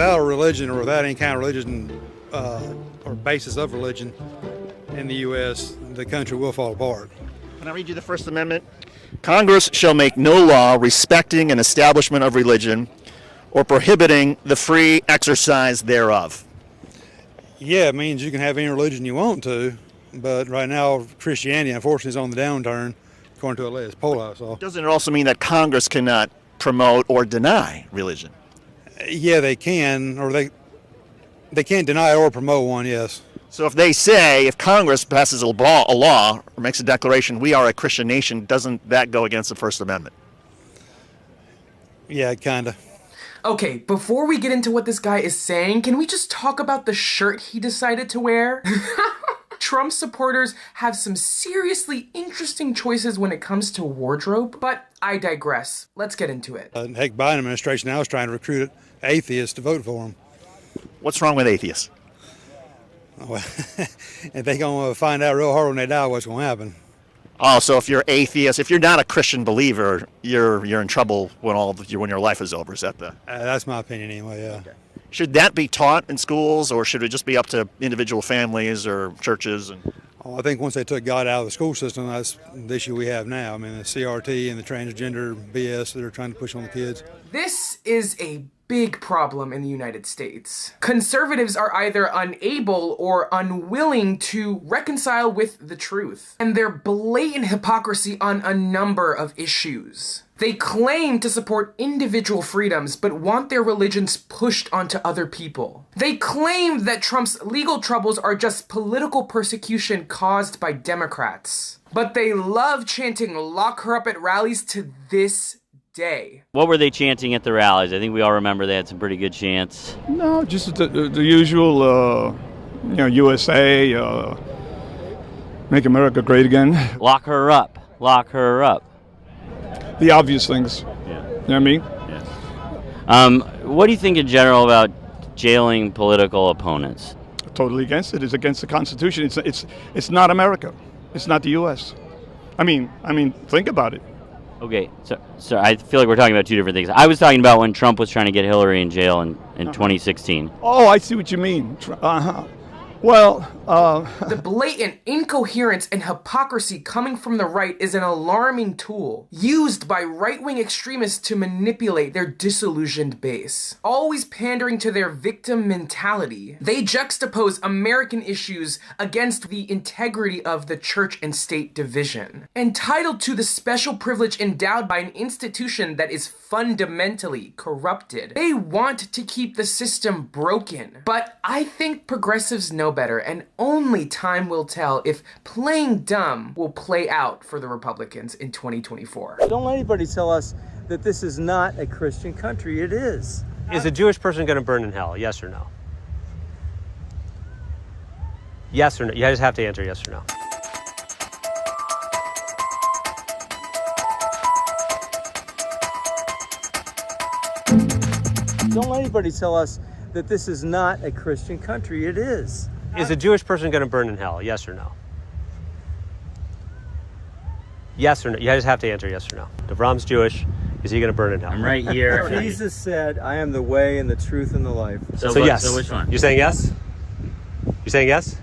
without a religion or without any kind of religion or basis of religion in the U.S., the country will fall apart. Can I read you the First Amendment? Congress shall make no law respecting an establishment of religion or prohibiting the free exercise thereof. Yeah, it means you can have any religion you want to, but right now Christianity, unfortunately, is on the downturn, according to a latest poll I saw. Doesn't it also mean that Congress cannot promote or deny religion? Yeah, they can, or they can't deny or promote one, yes. So if Congress passes a law or makes a declaration, we are a Christian nation, doesn't that go against the First Amendment? Yeah, kind of. Okay, before we get into what this guy is saying, can we just talk about the shirt he decided to wear? Trump supporters have some seriously interesting choices when it comes to wardrobe, but I digress. Let's get into it. Heck, Biden administration now is trying to recruit atheists to vote for him. What's wrong with atheists? Well, if they're going to find out real hard when they die what's going to happen. Oh, so if you're atheist, if you're not a Christian believer, you're in trouble when your life is over. Is that the? That's my opinion anyway. Yeah. Okay. Should that be taught in schools, or should it just be up to individual families or churches? I think once they took God out of the school system, that's the issue we have now. I mean, the CRT and the transgender BS that they're trying to push on the kids. This is a big problem in the United States. Conservatives are either unable or unwilling to reconcile with the truth, and their blatant hypocrisy on a number of issues. They claim to support individual freedoms, but want their religions pushed onto other people. They claim that Trump's legal troubles are just political persecution caused by Democrats. But they love chanting "lock her up" at rallies to this day. What were they chanting at the rallies? I think we all remember they had some pretty good chants. No, just the usual, USA, make America great again. Lock her up. Lock her up. The obvious things. Yeah. You know what I mean? Yeah. What do you think in general about jailing political opponents? Totally against it. It's against the Constitution. It's not America. It's not the U.S. I mean, think about it. Okay, so I feel like we're talking about two different things. I was talking about when Trump was trying to get Hillary in jail in 2016. Oh, I see what you mean. Well, The blatant incoherence and hypocrisy coming from the right is an alarming tool used by right-wing extremists to manipulate their disillusioned base. Always pandering to their victim mentality, they juxtapose American issues against the integrity of the church and state division. Entitled to the special privilege endowed by an institution that is fundamentally corrupted, they want to keep the system broken. But I think progressives know better, and only time will tell if playing dumb will play out for the Republicans in 2024. Don't let anybody tell us that this is not a Christian country. It is. Is a Jewish person going to burn in hell? Yes or no? Yes or no? You just have to answer yes or no. Don't let anybody tell us that this is not a Christian country. It is. Is a Jewish person going to burn in hell? Yes or no? Yes or no? You just have to answer yes or no. If Ram's Jewish, is he going to burn in hell? I'm right here. Jesus said, I am the way and the truth and the life. So yes. So which one? You're saying yes? You're saying yes?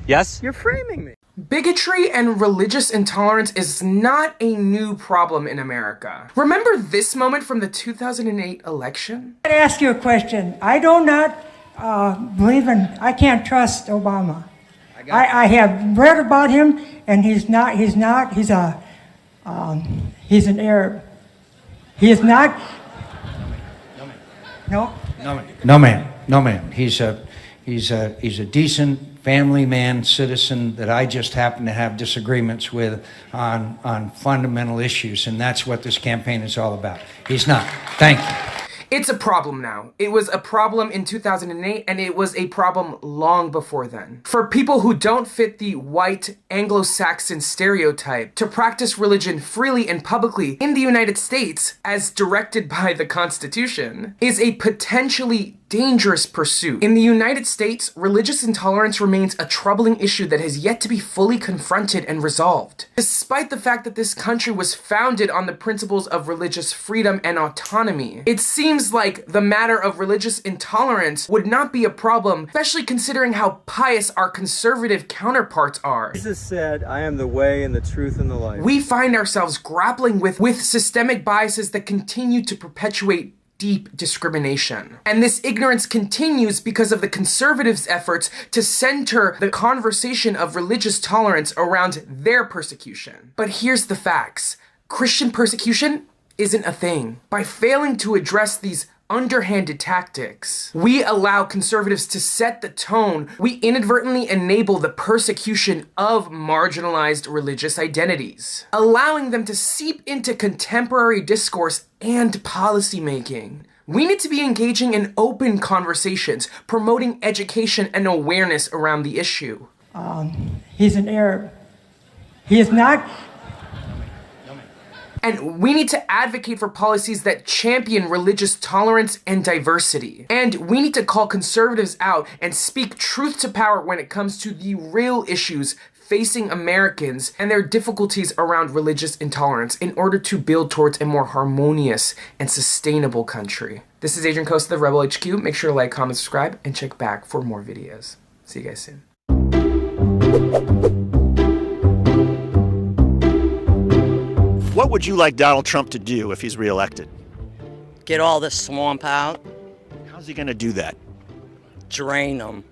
Yes? You're framing me. Bigotry and religious intolerance is not a new problem in America. Remember this moment from the 2008 election? I'd ask you a question. I do not I can't trust Obama. I have read about him, and he's an Arab. He is not. No, ma'am. He's a decent family man, citizen that I just happen to have disagreements with on fundamental issues, and that's what this campaign is all about. He's not. Thank you. It's a problem now. It was a problem in 2008, and it was a problem long before then. For people who don't fit the white Anglo-Saxon stereotype, to practice religion freely and publicly in the United States, as directed by the Constitution, is a potentially dangerous pursuit. In the United States, religious intolerance remains a troubling issue that has yet to be fully confronted and resolved. Despite the fact that this country was founded on the principles of religious freedom and autonomy, it seems like the matter of religious intolerance would not be a problem, especially considering how pious our conservative counterparts are. Jesus said, I am the way and the truth and the life. We find ourselves grappling with systemic biases that continue to perpetuate deep discrimination. And this ignorance continues because of the conservatives' efforts to center the conversation of religious tolerance around their persecution. But here's the facts. Christian persecution isn't a thing. By failing to address these underhanded tactics, we allow conservatives to set the tone. We inadvertently enable the persecution of marginalized religious identities, allowing them to seep into contemporary discourse and policymaking. We need to be engaging in open conversations, promoting education and awareness around the issue. He's an Arab. He is not. And we need to advocate for policies that champion religious tolerance and diversity. And we need to call conservatives out and speak truth to power when it comes to the real issues facing Americans and their difficulties around religious intolerance in order to build towards a more harmonious and sustainable country. This is Adrian Costa, the Rebel HQ. Make sure to like, comment, subscribe, and check back for more videos. See you guys soon. What would you like Donald Trump to do if he's reelected? Get all the swamp out, How's he going to do that? drain them.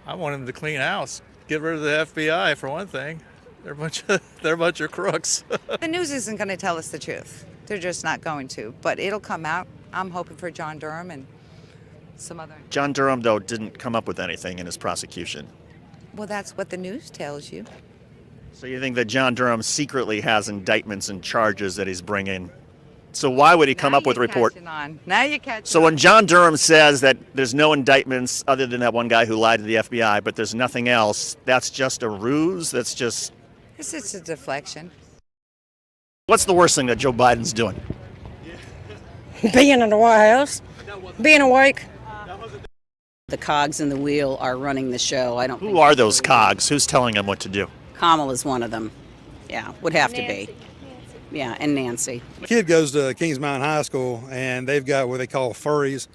I want him to clean house. Get rid of the FBI for one thing. They're a bunch of crooks. The news isn't going to tell us the truth. They're just not going to. But it'll come out. I'm hoping for John Durham and some other. John Durham, though, didn't come up with anything in his prosecution. Well, that's what the news tells you. So you think that John Durham secretly has indictments and charges that he's bringing? So why would he come up with a report? Now you catch So when John Durham says that there's no indictments other than that one guy who lied to the FBI, but there's nothing else, that's just a ruse? That's just... It's just a deflection. What's the worst thing that Joe Biden's doing? Being in the White House, being awake. The cogs in the wheel are running the show. I don't. Who are those cogs? Who's telling him what to do? Kamala's one of them. Yeah, would have to be. Yeah, and Nancy. My kid goes to Kings Mountain High School, and they've got what they call furries,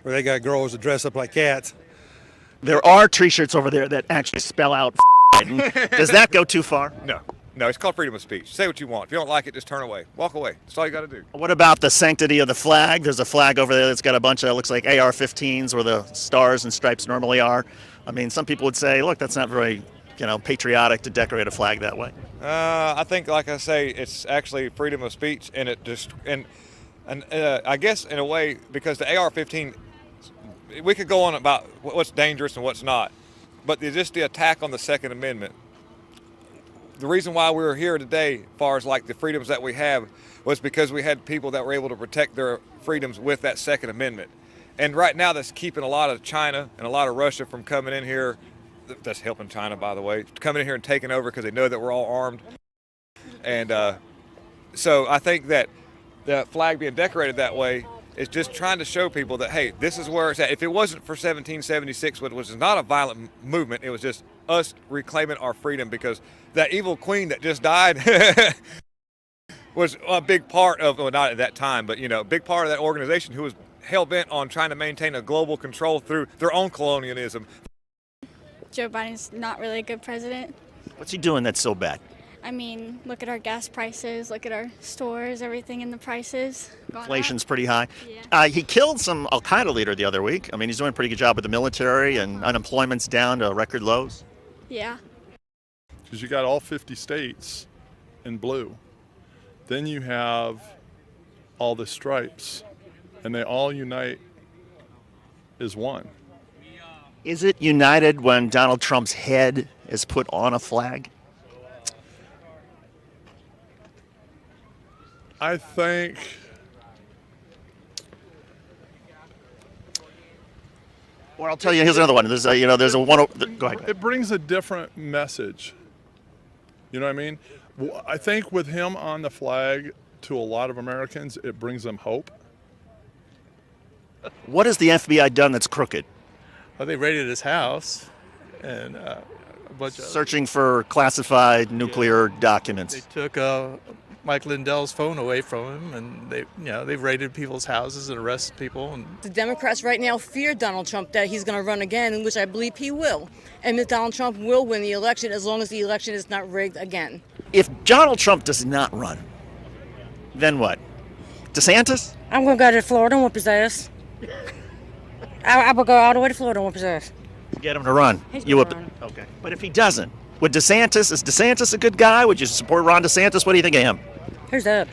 where they got girls that dress up like cats. There are T-shirts over there that actually spell out Biden. Does that go too far? No, it's called freedom of speech. Say what you want. If you don't like it, just turn away. Walk away. That's all you got to do. What about the sanctity of the flag? There's a flag over there that's got a bunch of, looks like AR-15s where the stars and stripes normally are. I mean, some people would say, look, that's not very, patriotic to decorate a flag that way. I think, like I say, it's actually freedom of speech, and it just and I guess in a way because the AR-15, we could go on about what's dangerous and what's not, but just the attack on the Second Amendment. The reason why we were here today, as far as like the freedoms that we have, was because we had people that were able to protect their freedoms with that Second Amendment. And right now that's keeping a lot of China and a lot of Russia from coming in here. That's helping China, by the way, coming in here and taking over because they know that we're all armed. And so I think that the flag being decorated that way is just trying to show people that, hey, this is where it's at. If it wasn't for 1776, which was not a violent movement, it was just us reclaiming our freedom because that evil queen that just died was a big part of, well, not at that time, but, a big part of that organization who was hell-bent on trying to maintain a global control through their own colonialism. Joe Biden's not really a good president. What's he doing that's so bad? I mean, look at our gas prices, look at our stores, everything in the prices. Inflation's pretty high. Yeah. He killed some Al-Qaeda leader the other week. I mean, he's doing a pretty good job with the military, and unemployment's down to record lows. Yeah. Because you got all 50 states in blue. Then you have all the stripes, and they all unite as one. Is it united when Donald Trump's head is put on a flag? I think Or I'll tell you, here's another one. There's a one. Go ahead. It brings a different message. You know what I mean? I think with him on the flag, to a lot of Americans, it brings them hope. What has the FBI done that's crooked? Well, they raided his house and a bunch of Searching for classified nuclear documents. They took Mike Lindell's phone away from him, and they've raided people's houses and arrested people. And The Democrats right now fear Donald Trump that he's going to run again, which I believe he will. And that Donald Trump will win the election as long as the election is not rigged again. If Donald Trump does not run, then what? DeSantis? I'm going to go to Florida and whoop his ass. I will go all the way to Florida and whoop his ass. Get him to run. He's You gonna would, run. okay. But if he doesn't, is DeSantis a good guy? Would you support Ron DeSantis? What do you think of him? Who's that?